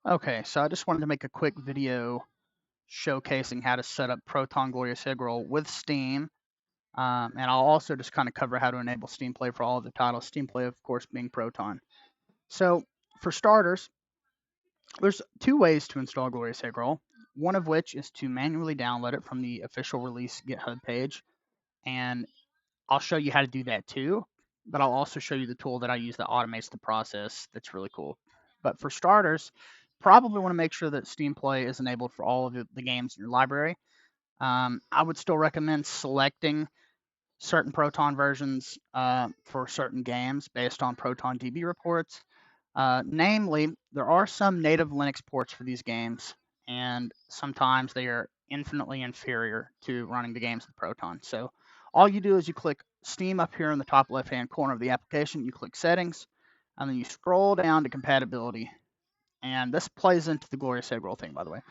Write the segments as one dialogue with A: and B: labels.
A: Okay, so I just wanted to make a quick video showcasing how to set up Proton Glorious Eggrole with Steam. And I'll also just kind of cover how to enable Steam Play for all of the titles, Steam Play, of course, being Proton. So, for starters, there's two ways to install Glorious Eggrole, one of which is to manually download it from the official release GitHub page. And I'll show you how to do that too, but I'll also show you the tool that I use that automates the process that's really cool. But for starters, probably want to make sure that Steam Play is enabled for all of the games in your library. I would still recommend selecting certain Proton versions for certain games based on Proton DB reports. Namely, there are some native Linux ports for these games, and sometimes they are infinitely inferior to running the games with Proton. So all you do is you click Steam up here in the top left-hand corner of the application, you click Settings, and then you scroll down to Compatibility. And this plays into the Glorious Eggrole thing, by the way.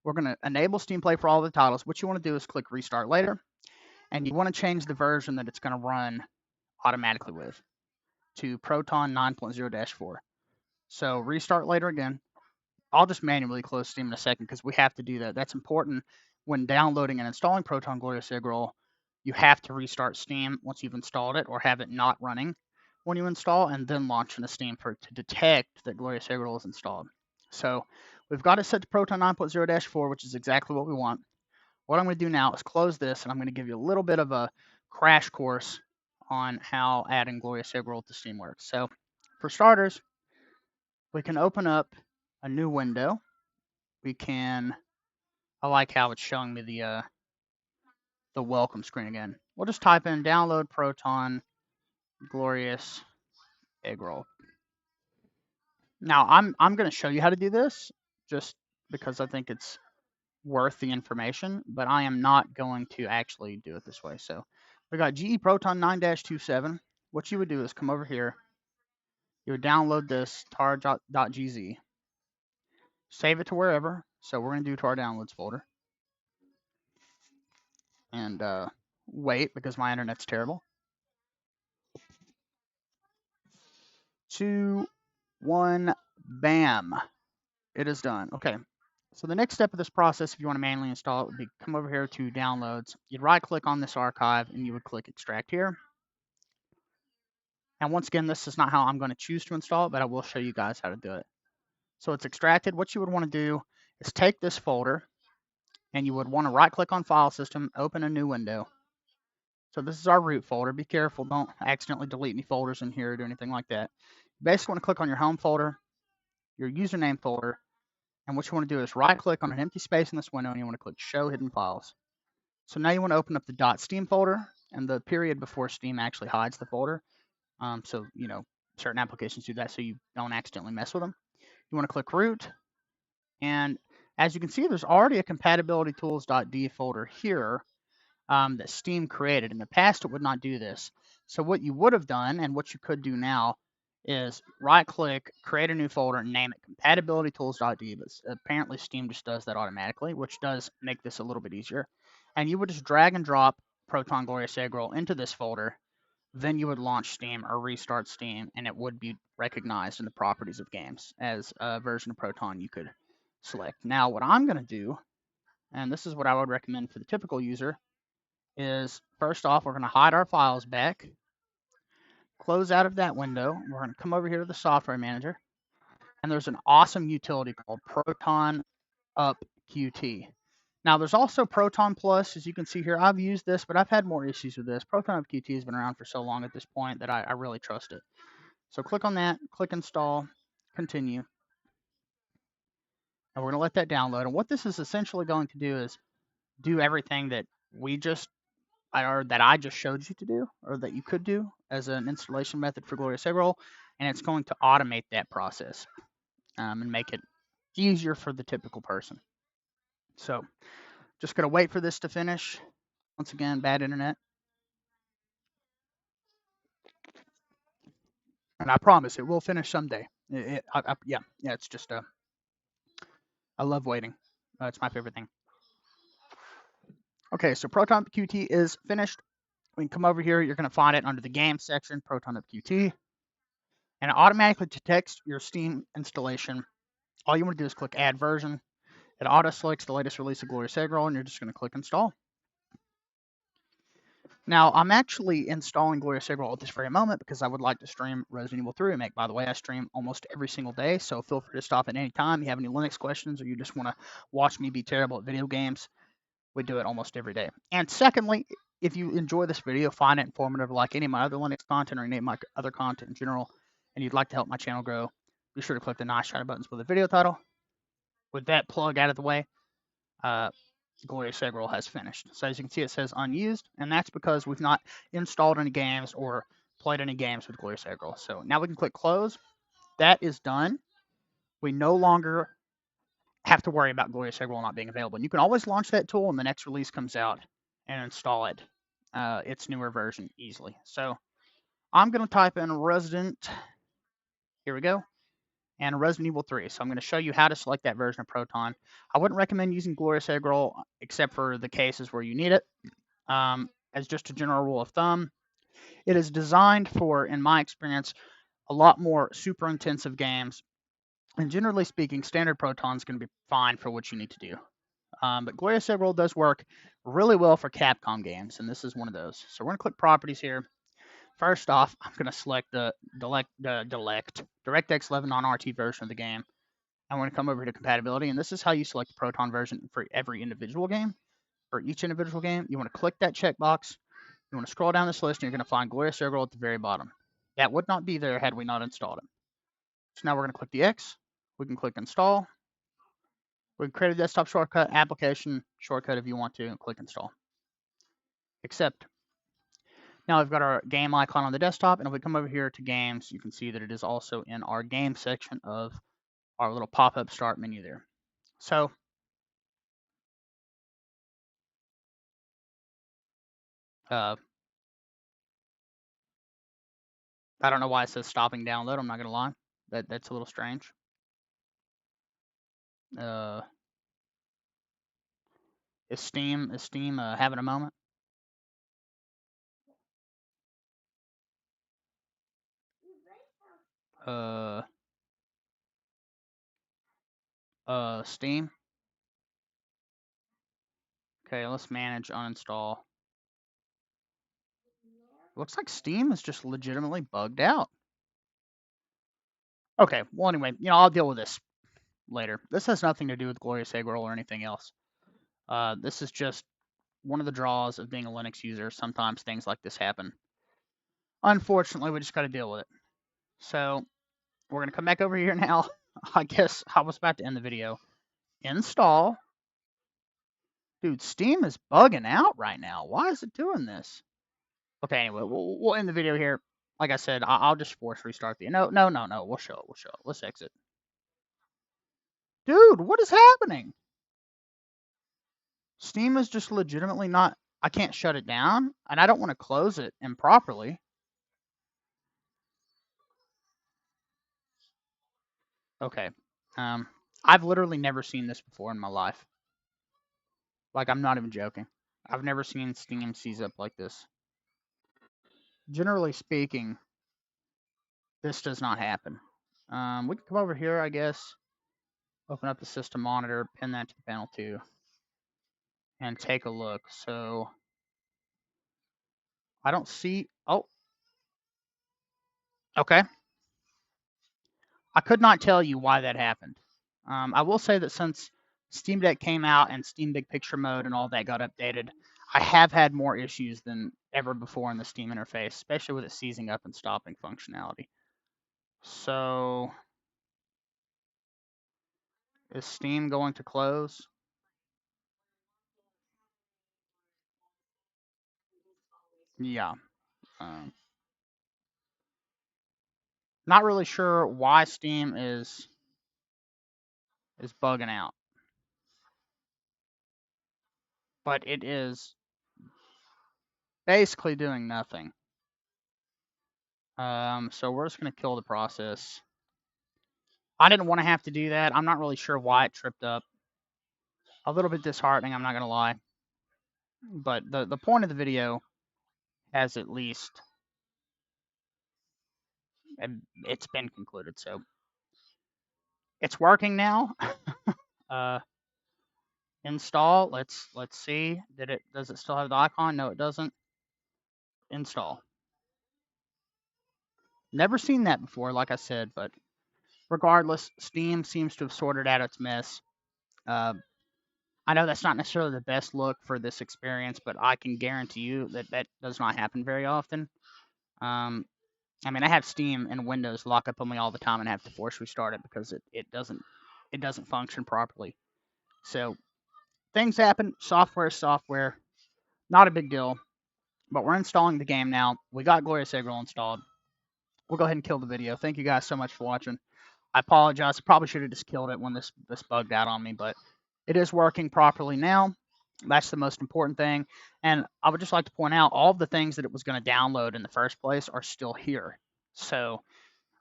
A: We're going to enable Steam Play for all the titles. What you want to do is click Restart Later, and you want to change the version that it's going to run automatically with to Proton 9.0-4. So restart later again. I'll just manually close Steam in a second because we have to do that. That's important when downloading and installing Proton Glorious Eggrole. You have to restart Steam once you've installed it or have it not running when you install, and then launch into Steam for it to detect that Glorious Eggrole is installed. So we've got it set to Proton 9.0-4, which is exactly what we want. What I'm going to do now is close this, and I'm going to give you a little bit of a crash course on how adding Glorious Eggrole to Steam works. So for starters, we can open up a new window. I like how it's showing me the welcome screen again. We'll just type in download Proton Glorious Eggrole. Now I'm going to show you how to do this just because I think it's worth the information, but I am not going to actually do it this way. So we got GE Proton 9-27. What you would do is come over here. You would download this tar.gz, save it to wherever. So we're going to do to our downloads folder, and wait because my internet's terrible. 2, 1, bam. It is done. Okay. So the next step of this process, if you want to manually install it, would be come over here to downloads. You'd right click on this archive and you would click extract here. And once again, this is not how I'm going to choose to install it, but I will show you guys how to do it. So it's extracted. What you would want to do is take this folder and you would want to right click on file system, open a new window. So this is our root folder. Be careful, don't accidentally delete any folders in here or do anything like that. You basically want to click on your home folder, your username folder, and what you want to do is right click on an empty space in this window and you want to click show hidden files. So now you want to open up the .steam folder and the period before Steam actually hides the folder. So, certain applications do that so you don't accidentally mess with them. You want to click root, and as you can see, there's already a compatibility tools.d folder here that Steam created. In the past, it would not do this. So what you would have done, and what you could do now, is right-click, create a new folder, and name it compatibility tools.d. But apparently Steam just does that automatically, which does make this a little bit easier. And you would just drag and drop Proton Glorious Eggrole into this folder. Then you would launch Steam or restart Steam, and it would be recognized in the properties of games as a version of Proton you could select. Now, what I'm going to do, and this is what I would recommend for the typical user, is first off, we're going to hide our files back, close out of that window. We're going to come over here to the software manager, and there's an awesome utility called Proton Up Qt. Now, there's also Proton Plus, as you can see here. I've used this, but I've had more issues with this. Proton Up Qt has been around for so long at this point that I really trust it. So click on that, click Install, Continue. And we're going to let that download. And what this is essentially going to do is do everything that I just showed you to do, or that you could do as an installation method for Glorious Eggrole, and it's going to automate that process and make it easier for the typical person. So just going to wait for this to finish. Once again, bad internet. And I promise it will finish someday. It's just I love waiting. It's my favorite thing. Okay, so Proton Up Qt is finished. We can come over here. You're going to find it under the game section, Proton Up Qt. And it automatically detects your Steam installation all you want to do is click Add Version. It auto-selects the latest release of Glorious Eggrole, and you're just going to click Install. Now, I'm actually installing Glorious Eggrole at this very moment because I would like to stream Resident Evil 3 Remake. By the way, I stream almost every single day, so feel free to stop at any time. If you have any Linux questions or you just want to watch me be terrible at video games, we do it almost every day. And secondly, if you enjoy this video, find it informative like any of my other Linux content or any of my other content in general, and you'd like to help my channel grow, be sure to click the nice shiny buttons with the video title. With that plug out of the way, Glorious Eggrole has finished. So as you can see, it says unused, and that's because we've not installed any games or played any games with Glorious Eggrole. So now we can click close. That is done. We no longer have to worry about Glorious Eggrole not being available. And you can always launch that tool when the next release comes out and install it, its newer version easily. So I'm going to type in Resident, here we go, and Resident Evil 3. So I'm going to show you how to select that version of Proton. I wouldn't recommend using Glorious Eggrole except for the cases where you need it. As just a general rule of thumb, it is designed for, in my experience, a lot more super intensive games. And generally speaking, standard Proton is going to be fine for what you need to do. But Glorious Eggrole does work really well for Capcom games, and this is one of those. So we're going to click Properties here. First off, I'm going to select the DirectX 11 non-RT version of the game. I'm going to come over to Compatibility, and this is how you select the Proton version for every individual game. For each individual game, you want to click that checkbox. You want to scroll down this list, and you're going to find Glorious Eggrole at the very bottom. That would not be there had we not installed it. So now we're going to click the X. We can click Install. We can create a desktop shortcut, application shortcut if you want to, and click Install. Accept. Now we've got our game icon on the desktop, and if we come over here to games, you can see that it is also in our game section of our little pop-up start menu there. So I don't know why it says stopping download. I'm not gonna lie, that's a little strange. Is Steam having a moment? Steam. Okay, let's manage uninstall. Looks like Steam is just legitimately bugged out. Okay, well anyway, I'll deal with this later. This has nothing to do with Glorious Eggrole or anything else. This is just one of the draws of being a Linux user. Sometimes things like this happen. Unfortunately, we just got to deal with it. So we're going to come back over here now. I guess I was about to end the video. Install. Dude, Steam is bugging out right now. Why is it doing this? Okay, anyway, we'll end the video here. Like I said, I'll just force restart the... No. We'll show it. Let's exit. Dude, what is happening? Steam is just legitimately not... I can't shut it down, and I don't want to close it improperly. Okay. I've literally never seen this before in my life. Like, I'm not even joking. I've never seen Steam seize up like this. Generally speaking, this does not happen. We can come over here, I guess. Open up the system monitor, pin that to the panel 2, and take a look. So, I don't see... Oh. Okay. I could not tell you why that happened. I will say that since Steam Deck came out and Steam Big Picture mode and all that got updated, I have had more issues than ever before in the Steam interface, especially with it seizing up and stopping functionality. So, is Steam going to close? Yeah. Not really sure why Steam is bugging out, but it is basically doing nothing. So we're just going to kill the process. I didn't want to have to do that. I'm not really sure why it tripped up. A little bit disheartening, I'm not going to lie. But the point of the video has at least it's been concluded. So It's working now. Install. Let's see. Does it still have the icon? No, it doesn't. Install. Never seen that before, like I said, but regardless, Steam seems to have sorted out its mess. Uh, I know that's not necessarily the best look for this experience, but I can guarantee you that that does not happen very often. Um, I mean, I have Steam and Windows lock up on me all the time and have to force restart it because it doesn't function properly. So things happen. Software is software. Not a big deal. But we're installing the game now. We got Glorious Eggrole installed. We'll go ahead and kill the video. Thank you guys so much for watching. I apologize. I probably should have just killed it when this bugged out on me, but it is working properly now. That's the most important thing. And I would just like to point out all of the things that it was going to download in the first place are still here. So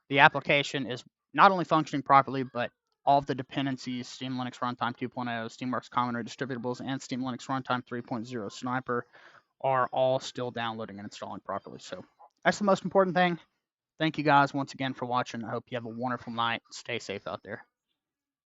A: the application is not only functioning properly, but all of the dependencies, Steam Linux Runtime 2.0, Steamworks Common Rail Distributables, and Steam Linux Runtime 3.0 Sniper are all still downloading and installing properly. So that's the most important thing. Thank you guys once again for watching. I hope you have a wonderful night. Stay safe out there.